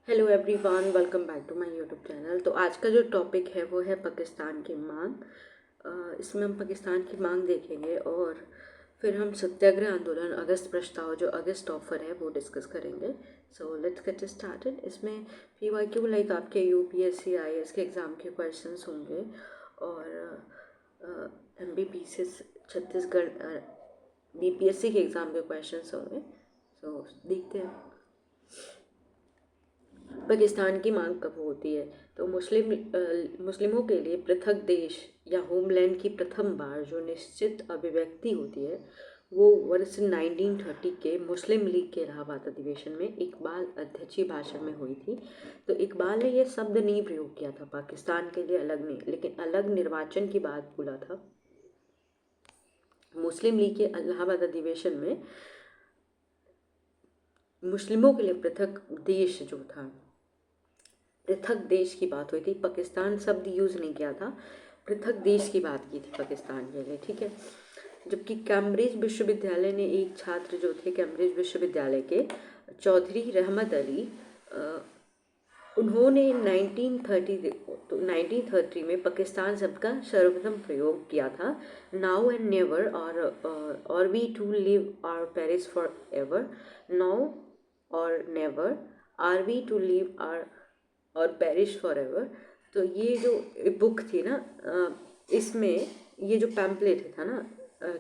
Hello everyone, welcome back to my YouTube channel. तो आज का जो टॉपिक है वो है पाकिस्तान की मांग। इसमें हम पाकिस्तान की मांग देखेंगे और फिर हम सत्याग्रह आंदोलन, अगस्त प्रस्ताव, जो अगस्त ऑफर है वो डिस्कस करेंगे। So let's get started. इसमें पीवाईक्यू लाइक आपके यूपीएससी आईएएस के एग्ज़ाम के क्वेश्चंस होंगे और एमबीबीएस छत्तीसगढ़ बीपीएससी के एग्ज़ाम के क्वेश्चंस होंगे। सो देखते हैं पाकिस्तान की मांग कब होती है। तो मुस्लिमों के लिए पृथक देश या होमलैंड की प्रथम बार जो निश्चित अभिव्यक्ति होती है वो वर्ष 1930 के मुस्लिम लीग के इलाहाबाद अधिवेशन में इकबाल अध्यक्षीय भाषण में हुई थी। तो इकबाल ने यह शब्द नहीं प्रयोग किया था पाकिस्तान के लिए अलग नहीं, लेकिन अलग निर्वाचन की बात बोला था। मुस्लिम लीग के इलाहाबाद अधिवेशन में मुस्लिमों के लिए पृथक देश जो था, पृथक देश की बात हुई थी। पाकिस्तान शब्द यूज़ नहीं किया था, पृथक देश की बात की थी पाकिस्तान के लिए, ठीक है। जबकि कैम्ब्रिज विश्वविद्यालय ने एक छात्र जो थे कैम्ब्रिज विश्वविद्यालय के चौधरी रहमत अली, उन्होंने 1930 में पाकिस्तान शब्द का सर्वप्रथम प्रयोग किया था। Now and never or we to live or perish for ever. Now or never are we to live or or perish for ever. तो ये जो बुक थी ना, इसमें ये जो पैम्पलेट था ना,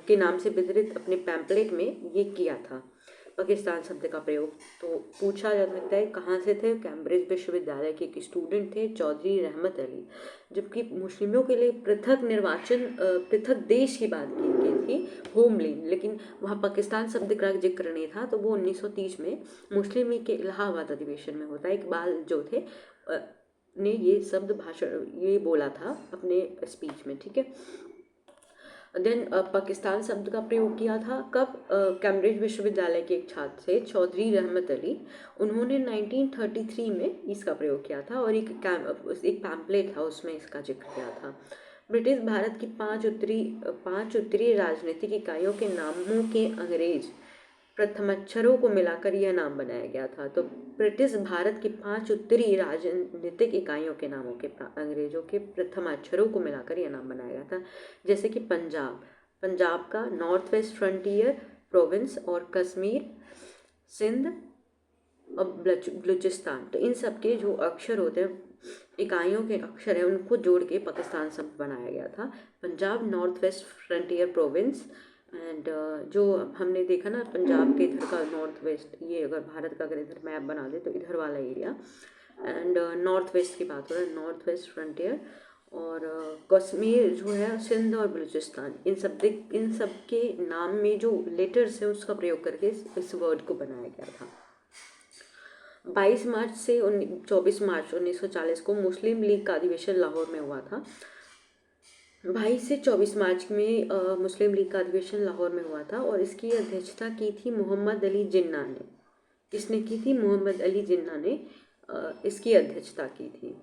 के नाम से वितरित अपने पैम्पलेट में ये किया था पाकिस्तान शब्द का प्रयोग। तो पूछा जा सकता है कहाँ से थे। कैम्ब्रिज विश्वविद्यालय के एक स्टूडेंट थे चौधरी रहमत अली। जबकि मुस्लिमों के लिए पृथक निर्वाचन, पृथक देश की बात की गई थी, होमलैंड, लेकिन वहाँ पाकिस्तान शब्द का जिक्र नहीं था। तो वो 1930 में मुस्लिम लीग के इलाहाबाद अधिवेशन में होता है। इकबाल जो थे ने ये शब्द भाषण ये बोला था अपने स्पीच में, ठीक है। देन पाकिस्तान शब्द का प्रयोग किया था कब। कैम्ब्रिज विश्वविद्यालय के एक छात्र थे चौधरी रहमत अली, उन्होंने 1933 में इसका प्रयोग किया था और एक पैम्पलेट था उसमें इसका जिक्र किया था। ब्रिटिश भारत की पांच उत्तरी राजनीतिक इकाइयों के नामों के अंग्रेज प्रथमाक्षरों को मिलाकर यह नाम बनाया गया था। तो ब्रिटिश भारत की 5 उत्तरी राजनीतिक इकाइयों के नामों के अंग्रेजों के प्रथमाक्षरों को मिलाकर यह नाम बनाया गया था। जैसे कि पंजाब का नॉर्थ वेस्ट फ्रंटियर प्रोविंस, और कश्मीर, सिंध और बलूचिस्तान। तो इन सब के जो अक्षर होते हैं, इकाइयों के अक्षर हैं, उनको जोड़ के पाकिस्तान शब्द बनाया गया था। Punjab north west frontier province and जो हमने देखा ना, पंजाब के इधर का नॉर्थ वेस्ट, ये अगर भारत का अगर इधर मैप बना दे तो इधर वाला एरिया, एंड नॉर्थ वेस्ट की बात हो रहा है, नॉर्थ वेस्ट फ्रंटियर, और कश्मीर जो है, सिंध और बलूचिस्तान। इन सब के नाम में जो लेटर्स हैं उसका प्रयोग करके इस वर्ड को बनाया गया था। 22 मार्च से 24 मार्च 1940 को मुस्लिम लीग का अधिवेशन लाहौर में हुआ था। 22 से 24 मार्च में मुस्लिम लीग का अधिवेशन लाहौर में हुआ था और इसकी अध्यक्षता की थी मोहम्मद अली जिन्ना ने। किसने की थी? मोहम्मद अली जिन्ना ने इसकी अध्यक्षता की थी।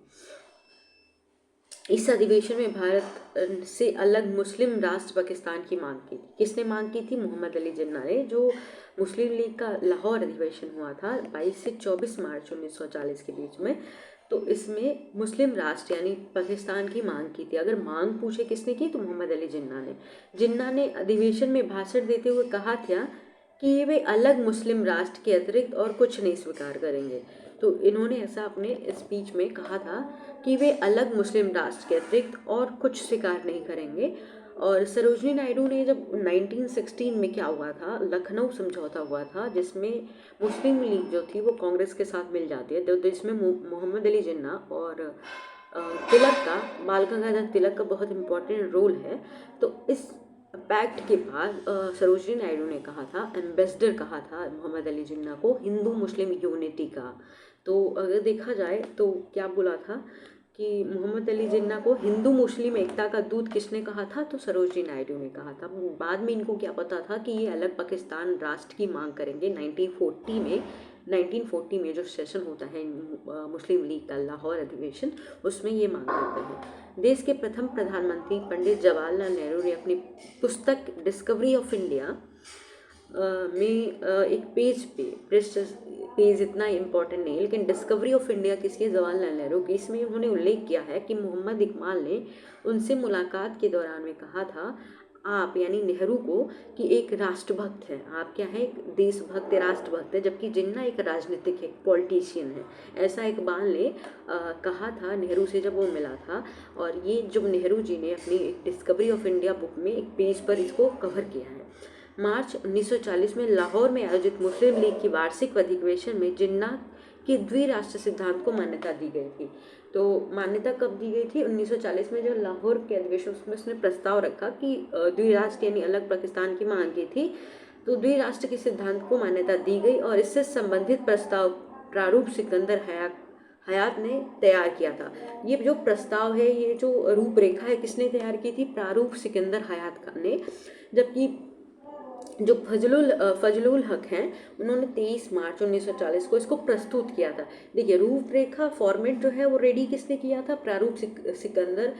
इस अधिवेशन में भारत से अलग मुस्लिम राष्ट्र पाकिस्तान की मांग की थी। किसने मांग की थी? मोहम्मद अली जिन्ना ने। जो मुस्लिम लीग का लाहौर अधिवेशन हुआ था 22 से 24 मार्च 1940 के बीच में, तो इसमें मुस्लिम राष्ट्र यानी पाकिस्तान की मांग की थी। अगर मांग पूछे किसने की तो मोहम्मद अली जिन्ना ने अधिवेशन में भाषण देते हुए कहा था कि वे अलग मुस्लिम राष्ट्र के अतिरिक्त और कुछ नहीं स्वीकार करेंगे। तो इन्होंने ऐसा अपने स्पीच में कहा था कि वे अलग मुस्लिम राष्ट्र के अतिरिक्त और कुछ स्वीकार नहीं करेंगे। और सरोजनी नायडू ने जब 1916 में क्या हुआ था, लखनऊ समझौता हुआ था जिसमें मुस्लिम लीग जो थी वो कांग्रेस के साथ मिल जाती है। तो इसमें मोहम्मद अली जिन्ना और तिलक का, बाल गंगाधर तिलक का बहुत इम्पोर्टेंट रोल है। तो इस पैक्ट के बाद सरोजनी नायडू ने कहा था, एम्बेसडर कहा था मोहम्मद अली जिन्ना को हिंदू मुस्लिम यूनिटी का। तो अगर देखा जाए तो क्या बोला था कि मोहम्मद अली जिन्ना को हिंदू मुस्लिम एकता का दूत किसने कहा था? तो सरोजनी नायडू ने कहा था। बाद में इनको क्या पता था कि ये अलग पाकिस्तान राष्ट्र की मांग करेंगे। 1940 में जो सेशन होता है मुस्लिम लीग का लाहौर अधिवेशन, उसमें ये मांग करते हैं। देश के प्रथम प्रधानमंत्री पंडित जवाहरलाल नेहरू ने अपनी पुस्तक डिस्कवरी ऑफ इंडिया में एक पेज पे पेज इतना इंपॉर्टेंट नहीं है, लेकिन डिस्कवरी ऑफ इंडिया किसी है, जवाहरलाल नेहरू की। इसमें उन्होंने उल्लेख किया है कि मोहम्मद इकबाल ने उनसे मुलाकात के दौरान में कहा था, आप यानी नेहरू को, कि एक राष्ट्रभक्त है, आप क्या है, एक देशभक्त राष्ट्रभक्त है, जबकि जिन्ना एक राजनीतिक है, पॉलिटिशियन है। ऐसा इकबाल ने कहा था नेहरू से जब वो मिला था। और ये जो नेहरू जी ने अपनी एक डिस्कवरी ऑफ इंडिया बुक में एक पेज पर इसको कवर किया है। मार्च 1940 में लाहौर में आयोजित मुस्लिम लीग की वार्षिक अधिवेशन में जिन्ना के द्विराष्ट्र सिद्धांत को मान्यता दी गई थी। तो मान्यता कब दी गई थी? 1940 में, जो लाहौर के अधिवेशन उसमें उसने प्रस्ताव रखा कि द्विराष्ट्र यानी अलग पाकिस्तान की मांग की थी। तो द्विराष्ट्र के सिद्धांत को मान्यता दी गई और इससे संबंधित प्रस्ताव प्रारूप सिकंदर हयात ने तैयार किया था। ये जो प्रस्ताव है, ये जो रूपरेखा है, किसने तैयार की थी? प्रारूप सिकंदर हयात खान ने। जबकि जो फजलुल हक हैं, उन्होंने 23 मार्च 1940 को इसको प्रस्तुत किया था। देखिए, रूपरेखा फॉर्मेट जो है वो रेडी किसने किया था? प्रारूप सिकंदर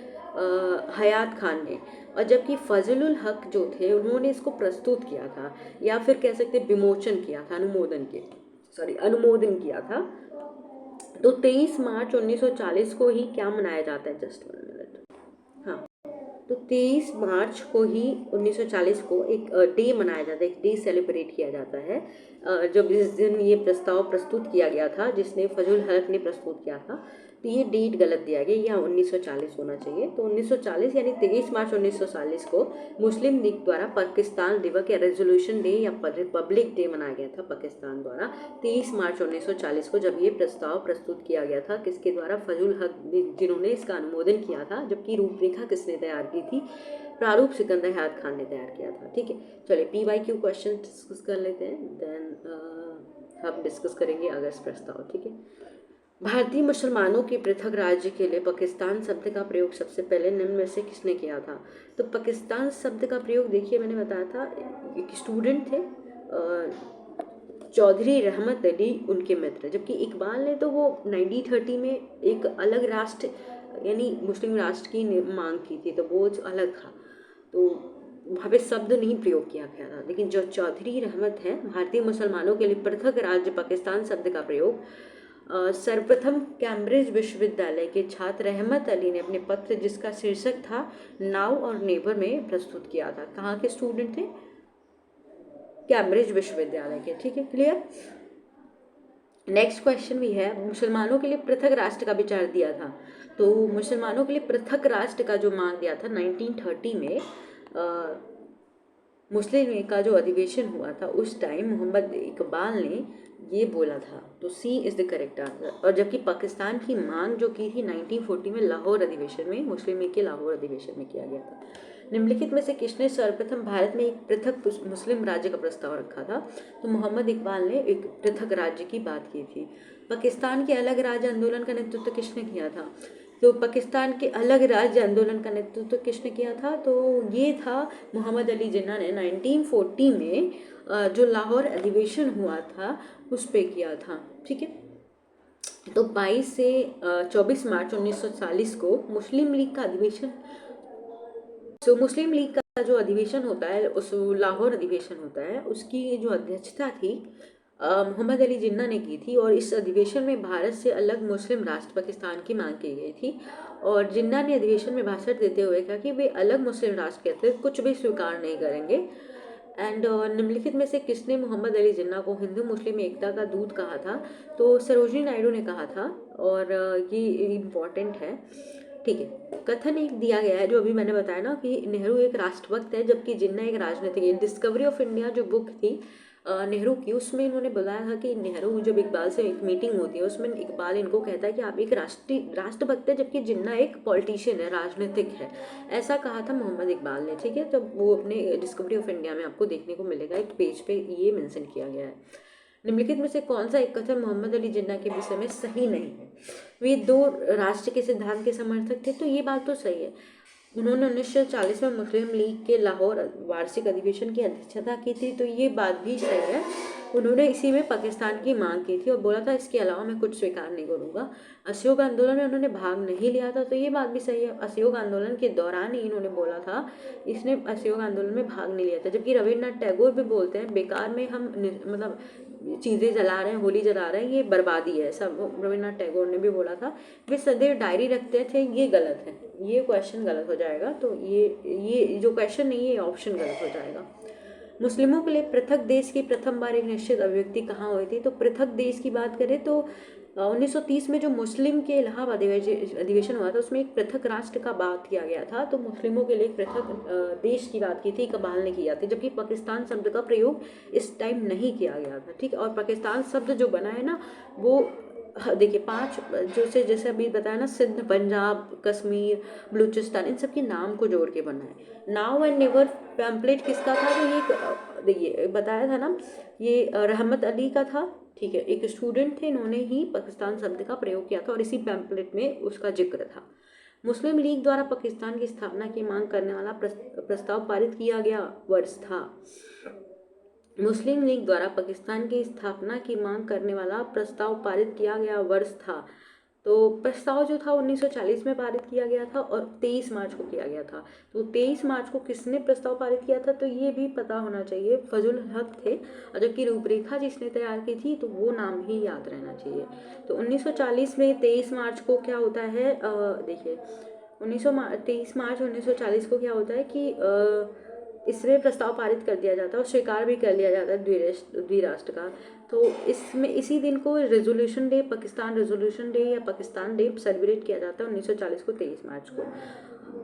हयात खान ने। और जबकि फजलुल हक जो थे, उन्होंने इसको प्रस्तुत किया था, या फिर कह सकते विमोचन किया था, अनुमोदन किया था। तो 23 मार्च 1940 को ही क्या मनाया जाता है? Just 1 minute. हाँ, तो 23 मार्च को ही 1940 को एक डे मनाया जाता है, एक डे सेलिब्रेट किया जाता है, जब इस दिन ये प्रस्ताव प्रस्तुत किया गया था, जिसने फजल हक ने प्रस्तुत किया था। तो ये डेट गलत दिया गया, यहाँ 1940 होना चाहिए। तो 1940 यानी 23 मार्च 1940 को मुस्लिम लीग द्वारा पाकिस्तान दिवस या रेजोल्यूशन डे या रिपब्लिक डे मनाया गया था पाकिस्तान द्वारा 23 मार्च 1940 को, जब ये प्रस्ताव प्रस्तुत किया गया था। किसके द्वारा? फजल हक, जिन्होंने इसका अनुमोदन किया था। जबकि रूपरेखा किसने तैयार की थी? प्रारूप सिकंदर हयात खान ने तैयार किया था। ठीक है, चलिए PYQ क्वेश्चन डिस्कस कर लेते हैं, देन हम डिस्कस करेंगे अगस्त प्रस्ताव। ठीक है, भारतीय मुसलमानों के पृथक राज्य के लिए पाकिस्तान शब्द का प्रयोग सबसे पहले निम्न में से किसने किया था? तो पाकिस्तान शब्द का प्रयोग, देखिए मैंने बताया था, एक स्टूडेंट थे चौधरी रहमत अली, उनके मित्र। जबकि इकबाल ने तो वो 1930 में एक अलग राष्ट्र यानी मुस्लिम राष्ट्र की मांग की थी, तो वो अलग था, तो वहाँ पे शब्द नहीं प्रयोग किया गया था। लेकिन जो चौधरी रहमत है, भारतीय मुसलमानों के लिए पृथक राज्य पाकिस्तान शब्द का प्रयोग सर्वप्रथम कैम्ब्रिज विश्वविद्यालय के छात्र रहमत अली ने अपने पत्र, जिसका शीर्षक था नाउ और नेवर, में प्रस्तुत किया था। कहाँ के स्टूडेंट थे? कैम्ब्रिज विश्वविद्यालय के। ठीक है, क्लियर। नेक्स्ट क्वेश्चन भी है, मुसलमानों के लिए पृथक राष्ट्र का विचार दिया था। तो मुसलमानों के लिए पृथक राष्ट्र का जो मांग दिया था 1930 में, मुस्लिम लीग का जो अधिवेशन हुआ था, उस टाइम मोहम्मद इकबाल ने ये बोला था। तो C is the correct answer. और जबकि पाकिस्तान की मांग जो की थी 1940 में लाहौर अधिवेशन में, मुस्लिम लीग के लाहौर अधिवेशन में किया गया था। निम्नलिखित में से किसने सर्वप्रथम भारत में एक पृथक मुस्लिम राज्य का प्रस्ताव रखा था? तो मोहम्मद इकबाल ने एक पृथक राज्य की बात की थी। पाकिस्तान के अलग राज्य आंदोलन का नेतृत्व किसने किया था? तो पाकिस्तान के अलग राज्य आंदोलन का नेतृत्व किसने किया था? तो ये था मोहम्मद अली जिन्ना ने 1940 में जो लाहौर अधिवेशन हुआ था उस पे किया था। ठीक है, तो 22 से 24 मार्च 1940 को मुस्लिम लीग का अधिवेशन, मुस्लिम लीग का जो अधिवेशन होता है, उस लाहौर अधिवेशन होता है, उसकी जो अध्यक्षता थी मोहम्मद अली जिन्ना ने की थी। और इस अधिवेशन में भारत से अलग मुस्लिम राष्ट्र पाकिस्तान की मांग की गई थी। और जिन्ना ने अधिवेशन में भाषण देते हुए कहा कि वे अलग मुस्लिम राष्ट्र के अतिरिक्त कुछ भी स्वीकार नहीं करेंगे। एंड निम्नलिखित में से किसने मोहम्मद अली जिन्ना को हिंदू मुस्लिम एकता का दूत कहा था? तो सरोजिनी नायडू ने कहा था, और ये इम्पॉर्टेंट है। ठीक है, कथन एक दिया गया है जो अभी मैंने बताया ना कि नेहरू एक राष्ट्रभक्त है, जबकि जिन्ना एक राजनीतिक है। डिस्कवरी ऑफ इंडिया जो बुक थी नेहरू की, उसमें इन्होंने बताया था कि नेहरू जब इकबाल से एक मीटिंग होती है, उसमें इकबाल इनको कहता है कि आप एक राष्ट्रभक्त है, जबकि जिन्ना एक पॉलिटिशियन है, राजनीतिक है। ऐसा कहा था मोहम्मद इकबाल ने। ठीक है, तो वो अपने डिस्कवरी ऑफ इंडिया में आपको देखने को मिलेगा, एक पेज पे ये मेंशन किया गया है। निम्नलिखित में से कौन सा एक कथन मोहम्मद अली जिन्ना के विषय में सही नहीं है? वे दो राष्ट्र के सिद्धांत के समर्थक थे, तो ये बात तो सही है। उन्होंने 1940 में मुस्लिम लीग के लाहौर वार्षिक अधिवेशन की अध्यक्षता की थी, तो ये बात भी सही है। उन्होंने इसी में पाकिस्तान की मांग की थी और बोला था इसके अलावा मैं कुछ स्वीकार नहीं करूँगा। असहयोग आंदोलन में उन्होंने भाग नहीं लिया था, तो ये बात भी सही है। असहयोग आंदोलन के दौरान ही इन्होंने बोला था, इसने असहयोग आंदोलन में भाग नहीं लिया था। जबकि रविन्द्रनाथ टैगोर भी बोलते हैं बेकार में हम मतलब चीज़ें जला रहे हैं, होली जला रहे हैं, ये बर्बादी है। सब रविन्द्रनाथ टैगोर ने भी बोला था। वे सदैव डायरी रखते थे, ये गलत है, ये क्वेश्चन गलत हो जाएगा। तो ये जो क्वेश्चन नहीं है, ये ऑप्शन गलत हो जाएगा। मुस्लिमों के लिए पृथक देश की प्रथम बार एक निश्चित अभिव्यक्ति कहाँ हुई थी? तो पृथक देश की बात करें तो 1930 में जो मुस्लिम के इलाहाबाद अधिवेशन हुआ था, उसमें एक पृथक राष्ट्र का बात किया गया था। तो मुस्लिमों के लिए एक पृथक देश की बात की थी, इकबाल ने किया था, जबकि पाकिस्तान शब्द का प्रयोग इस टाइम नहीं किया गया था। ठीक है, और पाकिस्तान शब्द जो बना है ना, वो देखिए 5 जैसे अभी बताया ना, सिंध, पंजाब, कश्मीर, बलूचिस्तान, इन सब के नाम को जोड़ के बना है। नाउ एंड नेवर पैम्पलेट किसका था? तो ये देखिए बताया था ना, ये रहमत अली का था। ठीक है, एक स्टूडेंट थे, इन्होंने ही पाकिस्तान शब्द का प्रयोग किया था और इसी पैम्पलेट में उसका जिक्र था। मुस्लिम लीग द्वारा पाकिस्तान की स्थापना की मांग करने वाला प्रस्ताव पारित किया गया वर्ष था। मुस्लिम लीग द्वारा पाकिस्तान की स्थापना की मांग करने वाला प्रस्ताव पारित किया गया वर्ष था। तो प्रस्ताव जो था 1940 में पारित किया गया था और 23 मार्च को किया गया था। तो 23 मार्च को किसने प्रस्ताव पारित किया था? तो ये भी पता होना चाहिए, फजल हक थे। और जबकि रूपरेखा जिसने तैयार की थी, तो वो नाम ही याद रहना चाहिए। तो 1940 में 23 मार्च को क्या होता है, देखिए 23 मार्च 1940 को क्या होता है कि इसमें प्रस्ताव पारित कर दिया जाता है और स्वीकार भी कर लिया जाता है द्विराष्ट्र का। तो इसमें इसी दिन को resolution day, Pakistan resolution day या पाकिस्तान डे सेलिब्रेट किया जाता है 1940 को, 23 मार्च को।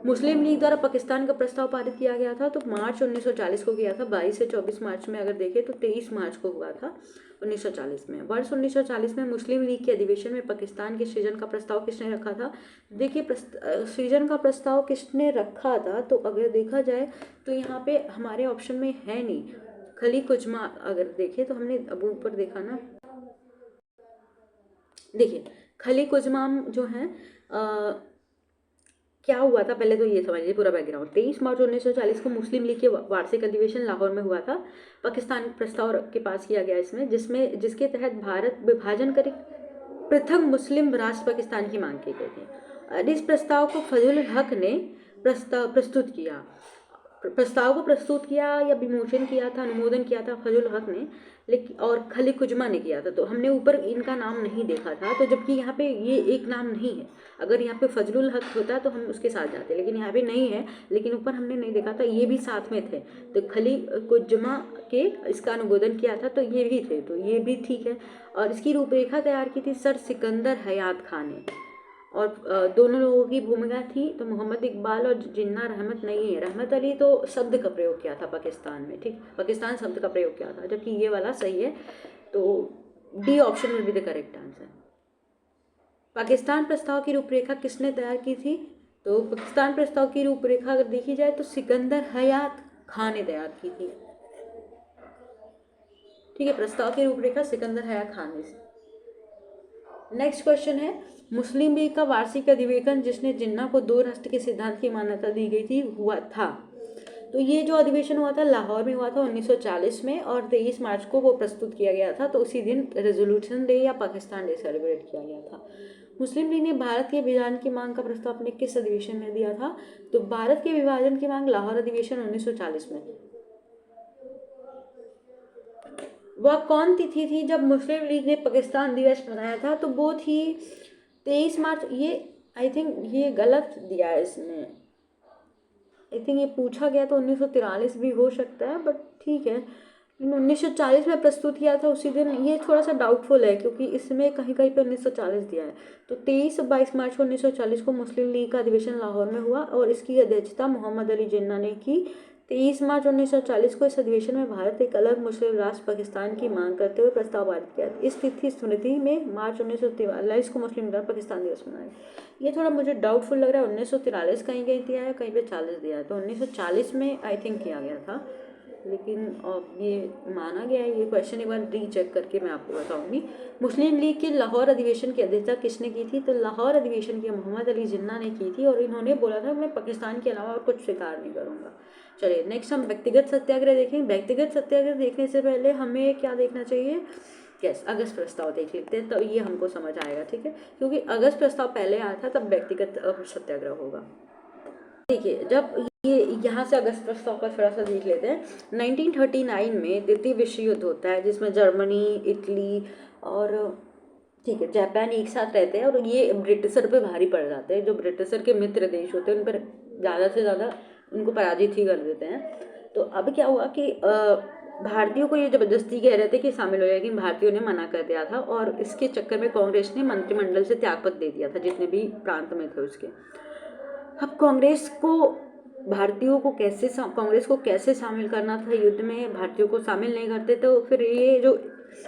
मुस्लिम लीग द्वारा पाकिस्तान का प्रस्ताव पारित किया गया था, तो मार्च 1940 को किया था। 22 से 24 मार्च में अगर देखें तो 23 मार्च को हुआ था 1940 में। वर्ष 1940 में मुस्लिम लीग के अधिवेशन में पाकिस्तान के सृजन का प्रस्ताव किसने रखा था? देखिए सृजन का प्रस्ताव किसने रखा था, तो अगर देखा जाए तो यहाँ पे हमारे ऑप्शन में है नहीं। खलीक उजमा अगर देखें तो हमने अब ऊपर देखा ना, देखिए खलीक उजमाम जो है क्या हुआ था, पहले तो ये समझिए पूरा बैकग्राउंड। 23 मार्च 1940 को मुस्लिम लीग के वार्षिक अधिवेशन लाहौर में हुआ था। पाकिस्तान प्रस्ताव के पास किया गया इसमें, जिसके तहत भारत विभाजन कर पृथक मुस्लिम राष्ट्र पाकिस्तान की मांग की गई थी। और इस प्रस्ताव को फजल हक ने प्रस्ताव को प्रस्तुत किया या विमोचन किया था, अनुमोदन किया था फजल हक ने, लेकिन और खलीक उजमा ने किया था। तो हमने ऊपर इनका नाम नहीं देखा था, तो जबकि यहाँ पे ये एक नाम नहीं है। अगर यहाँ पे फजलुल हक होता तो हम उसके साथ जाते, लेकिन यहाँ पे नहीं है, लेकिन ऊपर हमने नहीं देखा था, ये भी साथ में थे। तो खलीक उजमा के इसका अनुमोदन किया था, तो ये भी थे, तो ये भी ठीक है। और इसकी रूपरेखा तैयार की थी सर सिकंदर हयात खान ने, और दोनों लोगों की भूमिका थी। तो मोहम्मद इकबाल और जिन्ना रहमत नहीं है। रहमत अली तो शब्द का प्रयोग किया था पाकिस्तान में, ठीक, पाकिस्तान शब्द का प्रयोग किया था, जबकि ये वाला सही है। तो D option will be the correct answer. Pakistan प्रस्ताव की रूपरेखा किसने तैयार की थी? तो पाकिस्तान प्रस्ताव की रूपरेखा अगर देखी जाए तो सिकंदर हयात खान ने तैयार की थी। ठीक है, प्रस्ताव की रूपरेखा सिकंदर हयात खान ने। नेक्स्ट क्वेश्चन है, मुस्लिम लीग का वार्षिक अधिवेशन जिसने जिन्ना को 2 राष्ट्र के सिद्धांत की मान्यता दी गई थी हुआ था। तो ये जो अधिवेशन हुआ था लाहौर में हुआ था 1940 में, और 23 मार्च को वो प्रस्तुत किया गया था। तो उसी दिन रेजोल्यूशन डे या पाकिस्तान डे सेलिब्रेट किया गया था। मुस्लिम लीग ने भारत के विभाजन की मांग का प्रस्ताव अपने किस अधिवेशन में दिया था? तो भारत के विभाजन की मांग लाहौर अधिवेशन 1940 में। वह कौन तिथि थी जब मुस्लिम लीग ने पाकिस्तान दिवस मनाया था? तो वो थी 23 मार्च। ये आई थिंक ये गलत दिया है इसमें, आई थिंक ये पूछा गया तो 1943 भी हो सकता है, बट ठीक है। 1940 में प्रस्तुत किया था उसी दिन, ये थोड़ा सा डाउटफुल है क्योंकि इसमें कहीं कहीं पे 1940 दिया है। तो 23 और 22 मार्च को 1940 को मुस्लिम लीग का अधिवेशन लाहौर में हुआ और इसकी अध्यक्षता मोहम्मद अली जिन्ना ने की। 23 मार्च 1940 को इस अधिवेशन में भारत एक अलग मुस्लिम राष्ट्र पाकिस्तान की मांग करते हुए प्रस्ताव पारित किया। इस तिथि स्मृति में मार्च 1943 को मुस्लिम लीग पाकिस्तान दिवस मनाया। ये थोड़ा मुझे डाउटफुल लग रहा है, 1943 कहीं कहीं दिया है, कहीं पे 40 दिया है। तो 1940 में आई थिंक किया गया था, लेकिन ये माना गया है। ये क्वेश्चन एक बार रीचेक करके मैं आपको बताऊंगी। मुस्लिम लीग के लाहौर अधिवेशन की अध्यक्षता किसने की थी? तो लाहौर अधिवेशन की मोहम्मद अली जिन्ना ने की थी और इन्होंने बोला था मैं पाकिस्तान के अलावा और कुछ स्वीकार नहीं करूँगा। चलिए नेक्स्ट हम व्यक्तिगत सत्याग्रह देखें। व्यक्तिगत सत्याग्रह देखने से पहले हमें क्या देखना चाहिए? यस, अगस्त प्रस्ताव देख लेते हैं, तो ये हमको समझ आएगा। ठीक है, क्योंकि अगस्त प्रस्ताव पहले आया था, तब व्यक्तिगत सत्याग्रह होगा। देखिए, जब ये यहाँ से अगस्त प्रस्ताव का थोड़ा सा देख लेते हैं। 1939 में द्वितीय विश्व युद्ध होता है, जिसमें जर्मनी, इटली और ठीक है जापान एक साथ रहते हैं, और ये ब्रिटिशर पे भारी पड़ जाते हैं। जो ब्रिटिशर के मित्र देश होते हैं उन पर ज़्यादा से ज़्यादा उनको पराजित ही कर देते हैं। तो अब क्या हुआ कि भारतीयों को ये जबरदस्ती कह रहे थे कि शामिल हो जाए, लेकिन भारतीयों ने मना कर दिया था, और इसके चक्कर में कांग्रेस ने मंत्रिमंडल से त्यागपत्र दे दिया था, जितने भी प्रांत में थे उसके। अब कांग्रेस को कैसे शामिल करना था युद्ध में, भारतीयों को शामिल नहीं करते तो फिर ये जो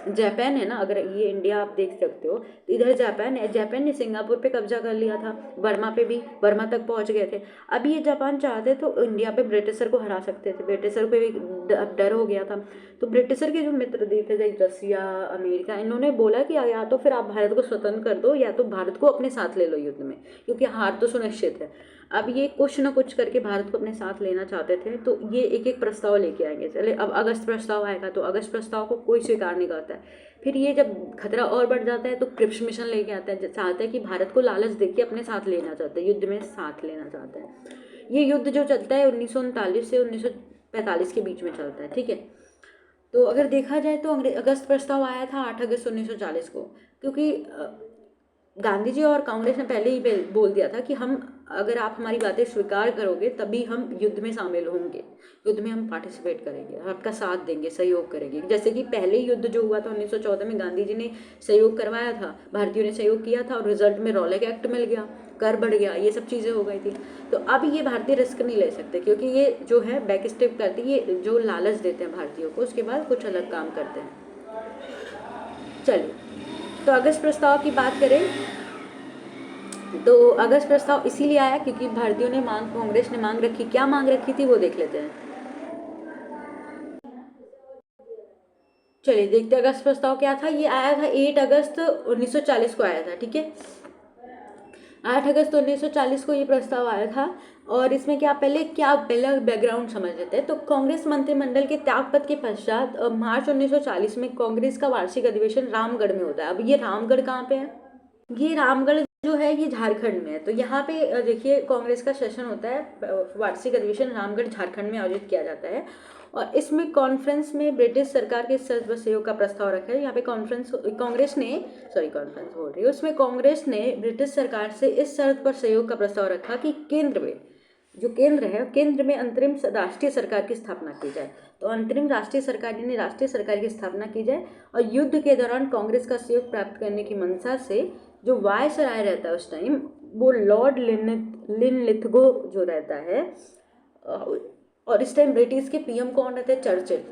जापान है ना, अगर ये इंडिया आप देख सकते हो तो इधर जापान है, जापान ने सिंगापुर पे कब्जा कर लिया था, बर्मा पे भी, बर्मा तक पहुंच गए थे। अब ये जापान चाहते तो इंडिया पे ब्रिटिशर को हरा सकते थे, ब्रिटिशर पे भी डर हो गया था। तो ब्रिटिशर के जो मित्र देश थे जैसे रसिया, अमेरिका, इन्होंने बोला कि या तो फिर आप भारत को स्वतंत्र कर दो, या तो भारत को अपने साथ ले लो युद्ध में, क्योंकि हार तो सुनिश्चित है। अब ये कुछ न कुछ करके भारत को अपने साथ लेना चाहते थे, तो ये एक एक प्रस्ताव लेके आएंगे। चले, अब अगस्त प्रस्ताव आएगा तो अगस्त प्रस्ताव को कोई स्वीकार नहीं करता है। फिर ये जब खतरा और बढ़ जाता है तो क्रिप्स मिशन लेके आता है, चाहता है कि भारत को लालच देके अपने साथ लेना चाहते हैं, युद्ध में साथ लेना चाहता है। ये युद्ध जो चलता है 1939 से 1945 के बीच में चलता है, ठीक है। तो अगर देखा जाए तो अगस्त प्रस्ताव आया था 8 अगस्त 1940 को, क्योंकि गांधी जी और कांग्रेस ने पहले ही बोल दिया था कि अगर आप हमारी बातें स्वीकार करोगे तभी हम युद्ध में शामिल होंगे, युद्ध में हम पार्टिसिपेट करेंगे, आपका साथ देंगे, सहयोग करेंगे। जैसे कि पहले युद्ध जो हुआ था 1914 में, गांधी जी ने सहयोग करवाया था, भारतीयों ने सहयोग किया था, और रिजल्ट में रॉलेक एक्ट मिल गया, कर बढ़ गया, ये सब चीज़ें हो गई थी। तो अब ये भारतीय रिस्क नहीं ले सकते, क्योंकि ये जो है बैक स्टेप करती है, ये जो लालच देते हैं भारतीयों को, उसके बाद कुछ अलग काम करते हैं। चलिए, तो अगस्त प्रस्ताव की बात करें तो अगस्त प्रस्ताव इसीलिए आया क्योंकि भारतीयों ने कांग्रेस ने मांग रखी। क्या मांग रखी थी वो देख लेते हैं। चलिए देखते हैं अगस्त प्रस्ताव क्या था। ये आया था 8 अगस्त 1940 को आया था, ठीक है। 8 अगस्त 1940 को ये प्रस्ताव आया था, और इसमें पहले बैकग्राउंड समझ लेते हैं। तो कांग्रेस मंत्रिमंडल के त्यागपत्र के पश्चात मार्च 1940 में कांग्रेस का वार्षिक अधिवेशन रामगढ़ में होता है। अब ये रामगढ़ कहाँ पे है? ये रामगढ़ जो है ये झारखंड में है। तो यहाँ पे देखिए कांग्रेस का सेशन होता है, वार्षिक अधिवेशन रामगढ़ झारखंड में आयोजित किया जाता है, और इसमें कॉन्फ्रेंस में ब्रिटिश सरकार के सहयोग का प्रस्ताव रखा है। यहाँ पे कांग्रेस ने ब्रिटिश सरकार से इस शर्त पर सहयोग का प्रस्ताव रखा कि केंद्र में अंतरिम राष्ट्रीय सरकार की स्थापना की जाए। तो अंतरिम राष्ट्रीय सरकार की स्थापना की जाए, और युद्ध के दौरान कांग्रेस का सहयोग प्राप्त करने की मंशा से जो वायसराय रहता है उस टाइम, वो लॉर्ड लिनलिथगो जो रहता है, और इस टाइम ब्रिटिश के पीएम कौन रहते हैं? चर्चिल।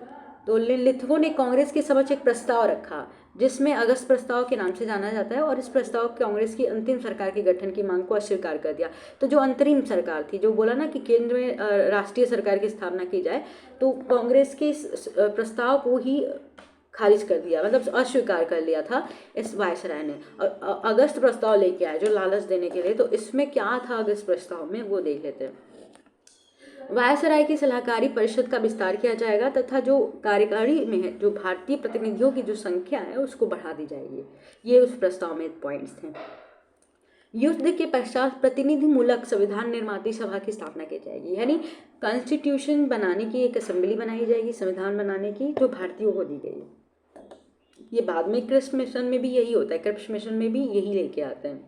तो लिनलिथगो ने कांग्रेस के समक्ष एक प्रस्ताव रखा, जिसमें अगस्त प्रस्ताव के नाम से जाना जाता है, और इस प्रस्ताव कांग्रेस की अंतिम सरकार के गठन की मांग को अस्वीकार कर दिया। तो जो अंतरिम सरकार थी, जो बोला ना कि केंद्र में राष्ट्रीय सरकार की स्थापना की जाए, तो कांग्रेस के प्रस्ताव को ही खारिज कर दिया, मतलब अस्वीकार कर लिया था इस वायसराय ने, और अगस्त प्रस्ताव लेके आए जो लालच देने के लिए। तो इसमें क्या था अगस्त प्रस्ताव में वो देख लेते हैं। वायसराय की सलाहकारी परिषद का विस्तार किया जाएगा, तथा जो कार्यकारी में है जो भारतीय प्रतिनिधियों की जो संख्या है उसको बढ़ा दी जाएगी। ये उस प्रस्ताव में पॉइंट्स थे। युद्ध के पश्चात प्रतिनिधिमूलक संविधान निर्माती सभा की स्थापना की जाएगी, यानी कॉन्स्टिट्यूशन बनाने की एक असेंबली बनाई जाएगी, संविधान बनाने की, जो भारतीयों को दी गई। ये बाद में क्रिप्स मिशन में भी यही होता है, क्रिप्स मिशन में भी यही लेके आते हैं।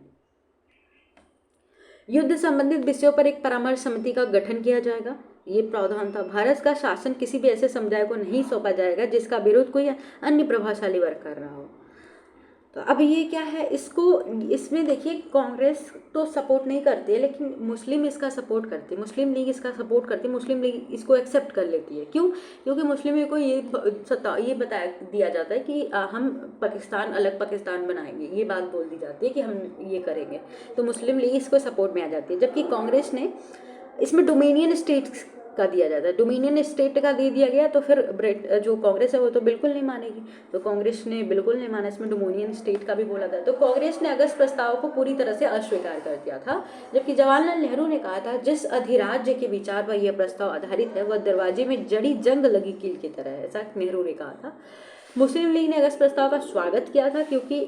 युद्ध संबंधित विषयों पर एक परामर्श समिति का गठन किया जाएगा, ये प्रावधान था। भारत का शासन किसी भी ऐसे समुदाय को नहीं सौंपा जाएगा जिसका विरोध कोई अन्य प्रभावशाली वर्ग कर रहा हो। तो अब ये क्या है, इसमें देखिए कांग्रेस तो सपोर्ट नहीं करती है, लेकिन मुस्लिम इसका सपोर्ट करती है, मुस्लिम लीग इसका सपोर्ट करती है, मुस्लिम लीग इसको एक्सेप्ट कर लेती है। क्यों? क्योंकि मुस्लिम लीग को ये बताया दिया जाता है कि हम अलग पाकिस्तान बनाएंगे, ये बात बोल दी जाती है कि हम ये करेंगे, तो मुस्लिम लीग इसको सपोर्ट में आ जाती है। जबकि कांग्रेस ने इसमें डोमिनियन स्टेट्स का दिया जाता है, डोमिनियन स्टेट का दे दिया गया, तो फिर जो कांग्रेस है वो तो बिल्कुल नहीं मानेगी, तो कांग्रेस ने बिल्कुल नहीं माना, इसमें डोमिनियन स्टेट का भी बोला था। तो कांग्रेस ने अगस्त प्रस्ताव को पूरी तरह से अस्वीकार कर दिया था, जबकि जवाहरलाल नेहरू ने कहा था जिस अधिराज्य के विचार पर यह प्रस्ताव आधारित है वह दरवाजे में जड़ी जंग लगी कील की तरह है, ऐसा नेहरू ने कहा था। मुस्लिम लीग ने अगस्त प्रस्ताव का स्वागत किया था, क्योंकि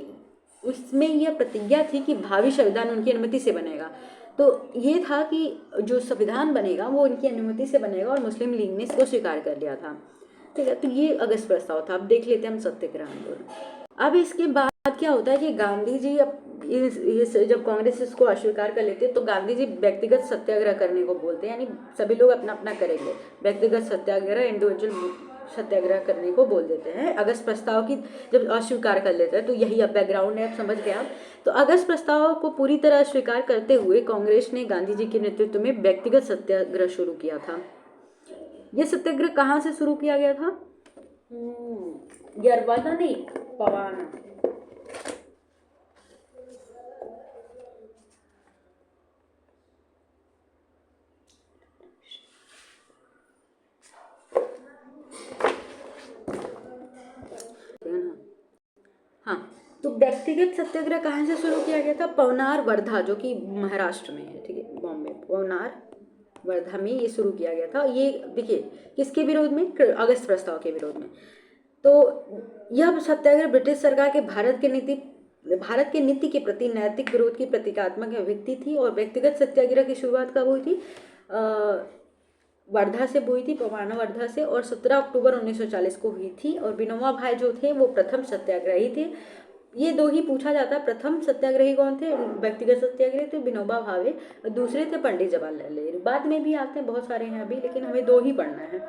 उसमें यह प्रतिज्ञा थी कि भावी संविधान उनकी अनुमति से बनेगा। तो ये था कि जो संविधान बनेगा वो इनकी अनुमति से बनेगा, और मुस्लिम लीग ने इसको स्वीकार कर लिया था। ठीक है, तो ये अगस्त प्रस्ताव था। अब देख लेते हैं हम सत्याग्रह आंदोलन। अब इसके बाद क्या होता है कि गांधी जी अब जब कांग्रेस इसको अस्वीकार कर लेती है तो गांधी जी व्यक्तिगत सत्याग्रह करने को बोलते हैं, यानी सभी लोग अपना अपना करेंगे, व्यक्तिगत सत्याग्रह, इंडिविजुअल सत्याग्रह करने को बोल देते हैं। अगस्त प्रस्ताव की जब अस्वीकार कर लेते हैं, तो यही अब बैकग्राउंड है, अब समझ गए आप। तो अगस्त प्रस्ताव को पूरी तरह अस्वीकार करते हुए कांग्रेस ने गांधी जी के नेतृत्व में व्यक्तिगत सत्याग्रह शुरू किया था। ये सत्याग्रह कहाँ से शुरू किया गया था? यरवादा नहीं, पवाना। हाँ, तो व्यक्तिगत सत्याग्रह कहाँ से शुरू किया गया था? पवनार वर्धा, जो कि महाराष्ट्र में है, ठीक है, बॉम्बे, पवनार वर्धा में ये शुरू किया गया था। ये देखिए किसके विरोध में? अगस्त प्रस्ताव के विरोध में। तो यह सत्याग्रह ब्रिटिश सरकार के भारत के नीति के प्रति नैतिक विरोध की प्रतीकात्मक अभिव्यक्ति थी। और व्यक्तिगत सत्याग्रह की शुरुआत कब हुई थी? वर्धा से हुई थी, पवाना वर्धा से, और 17 अक्टूबर 1940 को हुई थी। और विनोबा भावे जो थे वो प्रथम सत्याग्रही थे। ये दो ही पूछा जाता है, प्रथम सत्याग्रही कौन थे? व्यक्तिगत सत्याग्रही थे विनोबा भावे, दूसरे थे पंडित जवाहरलाल नेहरू। बाद में भी आते हैं, बहुत सारे हैं अभी, लेकिन हमें दो ही पढ़ना है।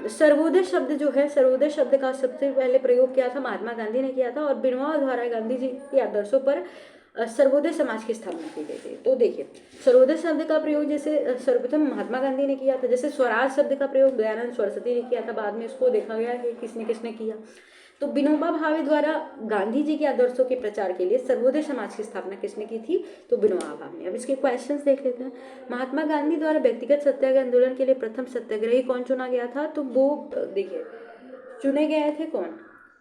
सर्वोदय शब्द जो है, सर्वोदय शब्द का सबसे पहले प्रयोग किया था महात्मा गांधी ने किया था, और विनोबा द्वारा गांधी जी के आदर्शों पर सर्वोदय समाज की स्थापना की गई थी। तो देखिए सर्वोदय शब्द का प्रयोग जैसे सर्वप्रथम महात्मा गांधी ने किया था, जैसे स्वराज शब्द का प्रयोग दयानंद सरस्वती ने किया था, बाद में इसको देखा गया कि किसने किसने किया। तो विनोबा भावे द्वारा गांधी जी के आदर्शों के प्रचार के लिए सर्वोदय समाज की स्थापना किसने की थी? तो विनोबा भावे ने। अब इसके क्वेश्चंस देख लेते हैं। महात्मा गांधी द्वारा व्यक्तिगत सत्याग्रह आंदोलन के लिए प्रथम सत्याग्रही कौन चुना गया था? तो वो देखिए चुने गए थे कौन?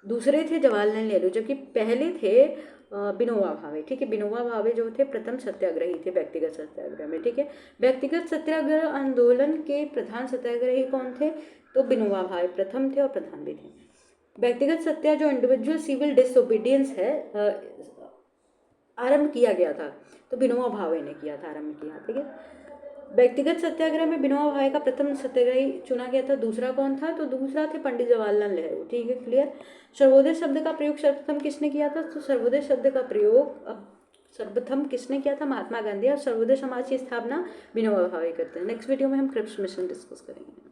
दूसरे थे जवाहरलाल नेहरू, जबकि पहले थे विनोबा भावे। ठीक है, विनोबा भावे जो थे प्रथम सत्याग्रही थे व्यक्तिगत सत्याग्रह में। ठीक है, व्यक्तिगत सत्याग्रह आंदोलन के प्रधान सत्याग्रही कौन थे? तो विनोबा भावे प्रथम थे और प्रधान भी थे। व्यक्तिगत सत्या जो इंडिविजुअल सिविल डिसोबीडियंस है, आरंभ किया गया था, तो विनोबा भावे ने किया था, आरंभ किया। ठीक है, व्यक्तिगत सत्याग्रह में विनोबा भावे का प्रथम सत्याग्रही चुना गया था। दूसरा कौन था? तो दूसरा थे पंडित जवाहरलाल नेहरू। ठीक है, क्लियर। सर्वोदय शब्द का प्रयोग सर्वप्रथम किसने किया था? तो सर्वोदय शब्द का प्रयोग सर्वप्रथम किसने किया था? महात्मा गांधी। और सर्वोदय समाज की स्थापना विनोबा भावे करते हैं। नेक्स्ट वीडियो में हम क्रिप्स मिशन डिस्कस करेंगे।